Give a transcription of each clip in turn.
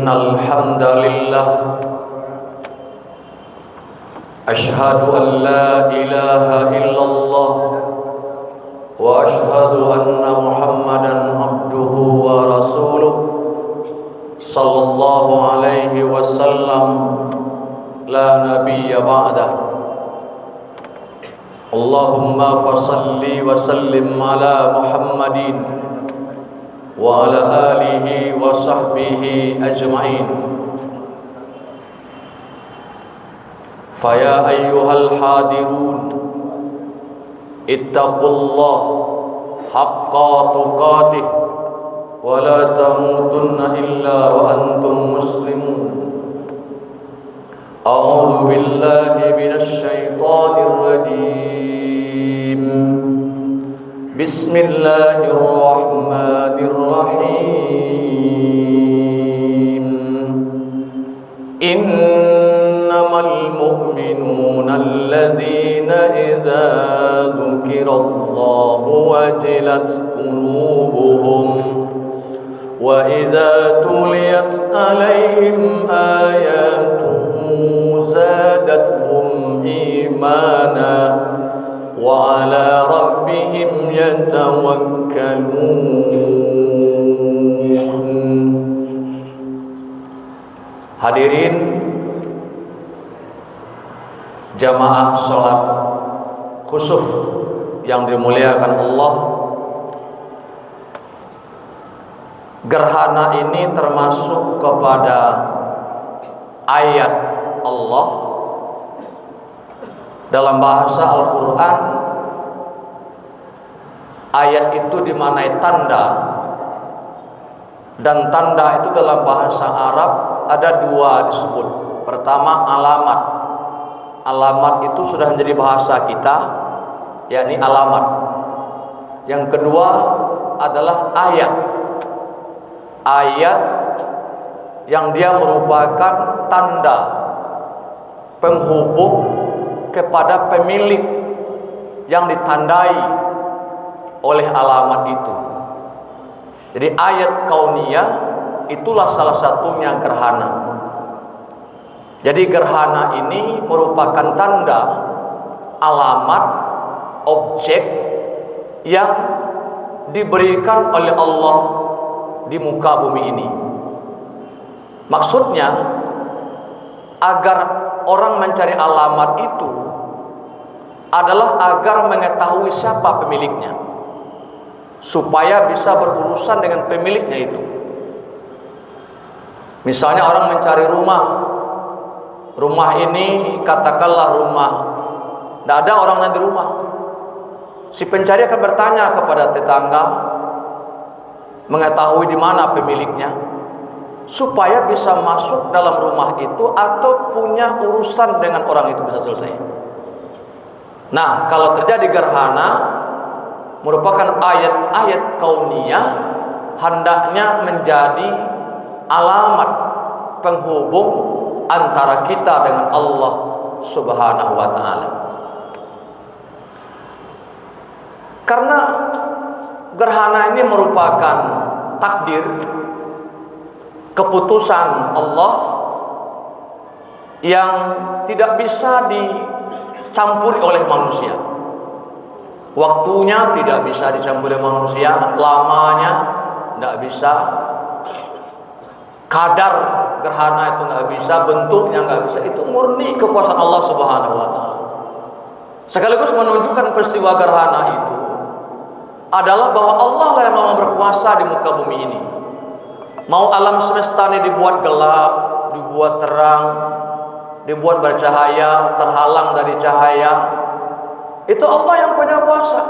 Innal hamdalillah asyhadu an la ilaha illallah wa asyhadu anna Muhammadan abduhu wa rasuluh sallallahu alaihi wasallam la nabiyya ba'dah. Allahumma fasalli wa sallim ala Muhammadin wa ala alihi wa sahbihi ajma'in. Faya ayyuhal hadirun ittaqullah haqqa tuqatih wa la tamutunna illa wa antum muslimun. A'udzu billahi minasy syaithanir rajim. Bismillahirrahmanirrahim. Innamal mu'minuna alladzina idza dzukirallahu wajilat qulubuhum wa idza tuliyat 'alaihim ayatuhu zadatuhum imana wa ala rabbihim yatawakkalun. Hadirin jamaah salat khusuf yang dimuliakan Allah, gerhana ini termasuk kepada ayat Allah. Dalam bahasa Al-Quran, ayat itu dimaknai tanda, dan tanda itu dalam bahasa Arab ada dua disebut. Pertama alamat. Alamat itu sudah menjadi bahasa kita, yakni alamat. Yang kedua adalah ayat. Ayat yang dia merupakan tanda penghubung kepada pemilik yang ditandai oleh alamat itu. Jadi ayat kauniyah itulah salah satunya gerhana. Jadi gerhana ini merupakan tanda, alamat, objek yang diberikan oleh Allah di muka bumi ini. Maksudnya agar orang mencari alamat itu adalah agar mengetahui siapa pemiliknya, supaya bisa berurusan dengan pemiliknya itu. Misalnya orang mencari rumah, rumah ini katakanlah rumah, tidak ada orangnya di rumah. Si pencari akan bertanya kepada tetangga, mengetahui di mana pemiliknya, supaya bisa masuk dalam rumah itu atau punya urusan dengan orang itu bisa selesai. Nah, kalau terjadi gerhana merupakan ayat-ayat kauniyah, hendaknya menjadi alamat penghubung antara kita dengan Allah Subhanahu wa ta'ala. Karena gerhana ini merupakan takdir, keputusan Allah yang tidak bisa dicampuri oleh manusia. Waktunya tidak bisa dicampuri manusia, lamanya tidak bisa, kadar gerhana itu nggak bisa, bentuknya nggak bisa. Itu murni kekuasaan Allah Subhanahu wa ta'ala. Sekaligus menunjukkan peristiwa gerhana itu adalah bahwa Allah lah yang mau berkuasa di muka bumi ini. Mau alam semesta ini dibuat gelap, dibuat terang, dibuat bercahaya, terhalang dari cahaya, itu Allah yang punya kuasa.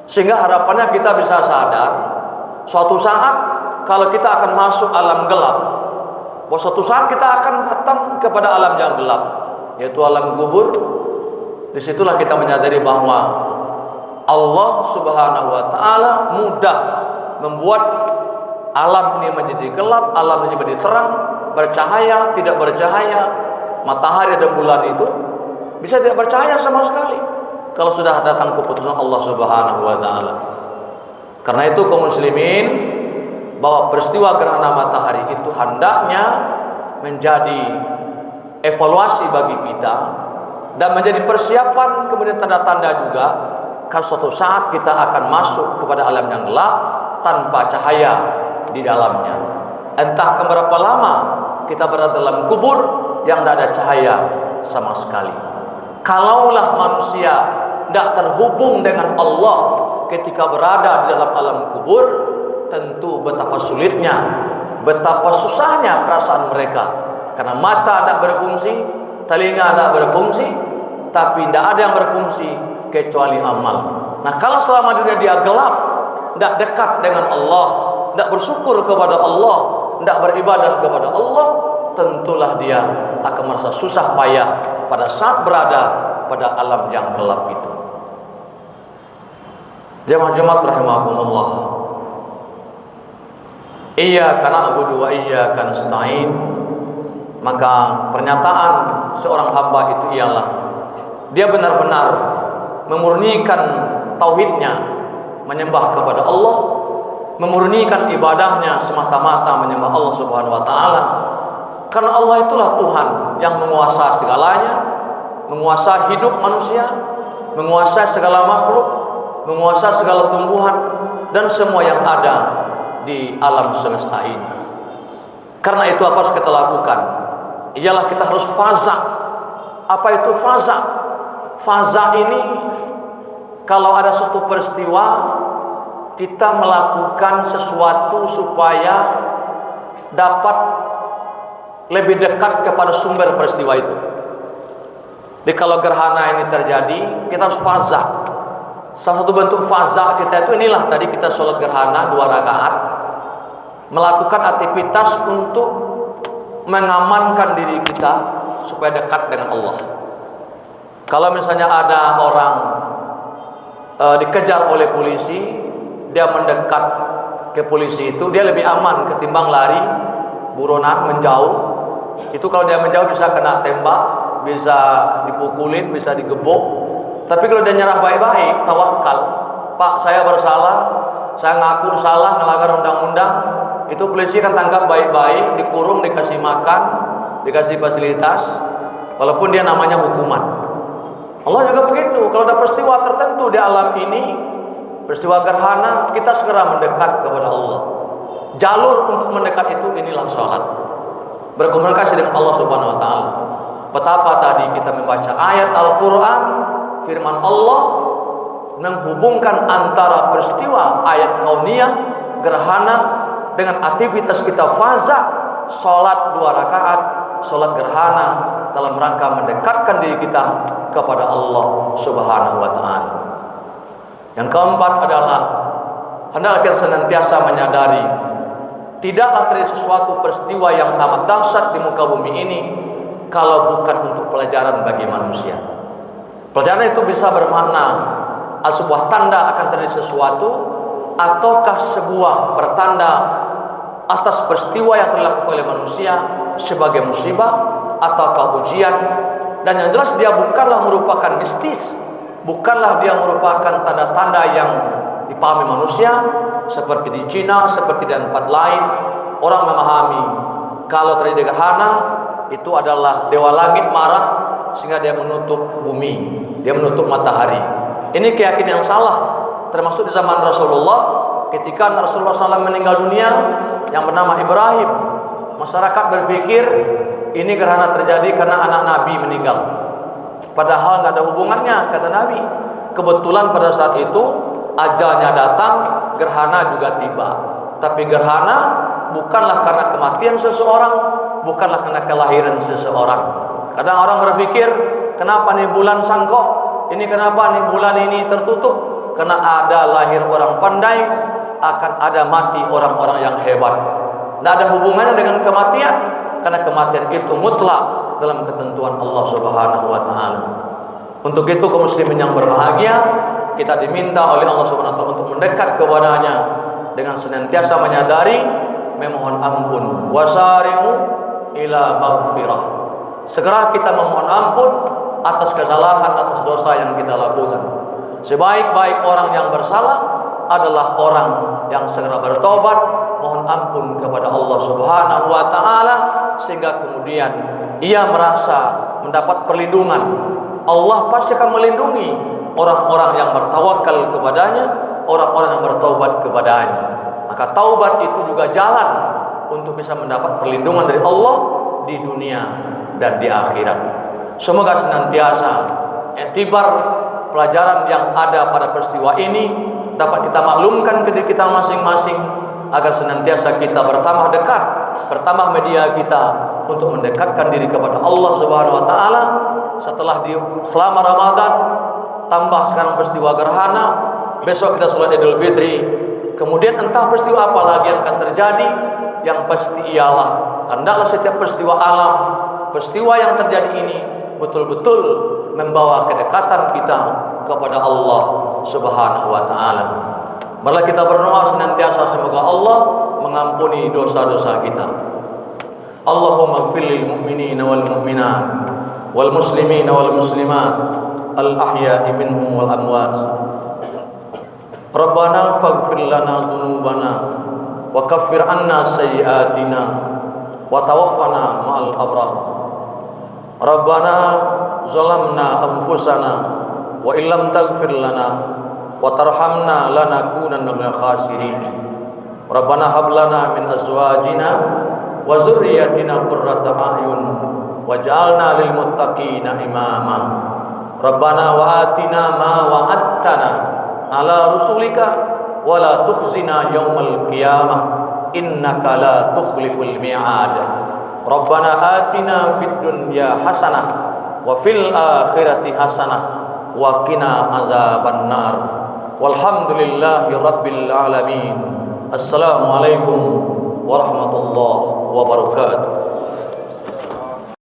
Sehingga harapannya kita bisa sadar, suatu saat kalau kita akan masuk alam gelap, bahwa suatu saat kita akan datang kepada alam yang gelap, yaitu alam kubur. Disitulah kita menyadari bahwa Allah Subhanahu wa ta'ala mudah membuat alam ini menjadi gelap, alam ini menjadi terang, bercahaya, tidak bercahaya. Matahari dan bulan itu bisa tidak bercahaya sama sekali kalau sudah datang keputusan Allah Subhanahu wa ta'ala. Karena itu kaum muslimin, bahwa peristiwa gerhana matahari itu hendaknya menjadi evaluasi bagi kita dan menjadi persiapan kemudian tanda-tanda juga karena suatu saat kita akan masuk kepada alam yang gelap tanpa cahaya di dalamnya. Entah keberapa lama kita berada dalam kubur yang tidak ada cahaya sama sekali. Kalaulah manusia tidak terhubung dengan Allah ketika berada di dalam alam kubur, tentu betapa sulitnya, betapa susahnya perasaan mereka. Karena mata tidak berfungsi, telinga tidak berfungsi, tapi tidak ada yang berfungsi kecuali amal. Nah, kalau selama dia gelap, tidak dekat dengan Allah, tidak bersyukur kepada Allah, tidak beribadah kepada Allah, tentulah dia akan merasa susah payah pada saat berada pada alam yang gelap itu. Jemaah-jemaah rahimakumullah, iyyaka na'budu wa iyyaka nasta'in. Maka pernyataan seorang hamba itu ialah dia benar-benar memurnikan tauhidnya, menyembah kepada Allah, memurnikan ibadahnya semata-mata menyembah Allah Subhanahu wa taala. Karena Allah itulah Tuhan yang menguasai segalanya, menguasai hidup manusia, menguasai segala makhluk, menguasai segala tumbuhan dan semua yang ada di alam semesta ini. Karena itu apa harus kita lakukan? Ialah kita harus faza. Apa itu faza? Faza ini kalau ada suatu peristiwa kita melakukan sesuatu supaya dapat lebih dekat kepada sumber peristiwa itu. Jadi kalau gerhana ini terjadi, kita harus faza. Salah satu bentuk faza kita itu inilah tadi kita sholat gerhana 2 rakaat, melakukan aktivitas untuk mengamankan diri kita supaya dekat dengan Allah. Kalau misalnya ada orang dikejar oleh polisi, dia mendekat ke polisi itu, dia lebih aman ketimbang lari buronan menjauh. Itu kalau dia menjauh bisa kena tembak, bisa dipukulin, bisa digebuk. Tapi kalau dia nyerah baik-baik, tawakal, Pak saya bersalah, saya ngaku salah, melanggar undang-undang, itu polisi kan tangkap baik-baik, dikurung, dikasih makan, dikasih fasilitas, walaupun dia namanya hukuman. Allah juga begitu. Kalau ada peristiwa tertentu di alam ini, peristiwa gerhana, kita segera mendekat kepada Allah. Jalur untuk mendekat itu inilah sholat, berkomunikasi dengan Allah Subhanahu wa taala. Betapa tadi kita membaca ayat Al-Quran, firman Allah menghubungkan antara peristiwa ayat kauniyah gerhana dengan aktivitas kita faza, sholat 2 rakaat, sholat gerhana dalam rangka mendekatkan diri kita kepada Allah Subhanahu wa taala. Yang keempat adalah hendaklah kita senantiasa menyadari tidaklah terjadi sesuatu peristiwa yang amat dahsyat di muka bumi ini kalau bukan untuk pelajaran bagi manusia. Pelajaran itu bisa bermakna sebuah tanda akan terjadi sesuatu, ataukah sebuah pertanda atas peristiwa yang terlaku oleh manusia sebagai musibah ataukah ujian. Dan yang jelas dia bukanlah merupakan mistis, bukanlah dia merupakan tanda-tanda yang dipahami manusia seperti di Cina, seperti di tempat lain. Orang memahami kalau terjadi gerhana itu adalah dewa langit marah sehingga dia menutup bumi, dia menutup matahari. Ini keyakinan yang salah, termasuk di zaman Rasulullah. Ketika Rasulullah SAW meninggal dunia yang bernama Ibrahim, masyarakat berpikir ini gerhana terjadi karena anak Nabi meninggal. Padahal nggak ada hubungannya, kata Nabi. Kebetulan pada saat itu ajalnya datang, gerhana juga tiba. Tapi gerhana bukanlah karena kematian seseorang, bukanlah karena kelahiran seseorang. Kadang orang berpikir, kenapa nih bulan sangkok? Ini kenapa nih bulan ini tertutup? Karena ada lahir orang pandai, akan ada mati orang-orang yang hebat. Tidak ada hubungannya dengan kematian, karena kematian itu mutlak dalam ketentuan Allah Subhanahu wa taala. Untuk itu kaum muslimin yang berbahagia, kita diminta oleh Allah Subhanahu wa taala untuk mendekat kepadanya dengan senantiasa menyadari, memohon ampun. Wasari'u ila maghfirah. Segera kita memohon ampun atas kesalahan, atas dosa yang kita lakukan. Sebaik-baik orang yang bersalah adalah orang yang segera bertobat mohon ampun kepada Allah Subhanahu wa taala, sehingga kemudian ia merasa mendapat perlindungan. Allah pasti akan melindungi orang-orang yang bertawakal kepadanya, orang-orang yang bertaubat kepadanya. Maka taubat itu juga jalan untuk bisa mendapat perlindungan dari Allah di dunia dan di akhirat. Semoga senantiasa iktibar pelajaran yang ada pada peristiwa ini dapat kita maklumkan ke diri kita masing-masing, agar senantiasa kita bertambah dekat, bertambah media kita untuk mendekatkan diri kepada Allah Subhanahu wa taala. Setelah selama Ramadan, tambah sekarang peristiwa gerhana, besok kita salat Idul Fitri, kemudian entah peristiwa apa lagi yang akan terjadi. Yang pasti ialah hendaklah setiap peristiwa alam, peristiwa yang terjadi ini betul-betul membawa kedekatan kita kepada Allah Subhanahu wa taala. Marilah kita berdoa senantiasa semoga Allah mengampuni dosa-dosa kita. Allahumma ighfir lil mu'minina wal mu'minat wal muslimina wal muslimat al ahya'i minhum wal amwat. Rabbana faghfir lana dhunubana wa kaffir anna sayyi'atina wa tawaffana ma'al abrar. Rabbana zalamna anfusana wa illam taghfir lana wa tarhamna lanakunanna minal khasirin. Rabbana hab lana min azwajina wa dzurriyyatina qurrata a'yun waj'alna lil muttaqina imama. Rabbana wa atina ma wa'adtana ala rusulika wa la tukhzina yaumal qiyamah innaka la tukhliful mi'ad. Rabbana atina fid dunya hasanah wa fil akhirati hasanah wa qina azabannar. Walhamdulillahi rabbil alamin. Assalamualaikum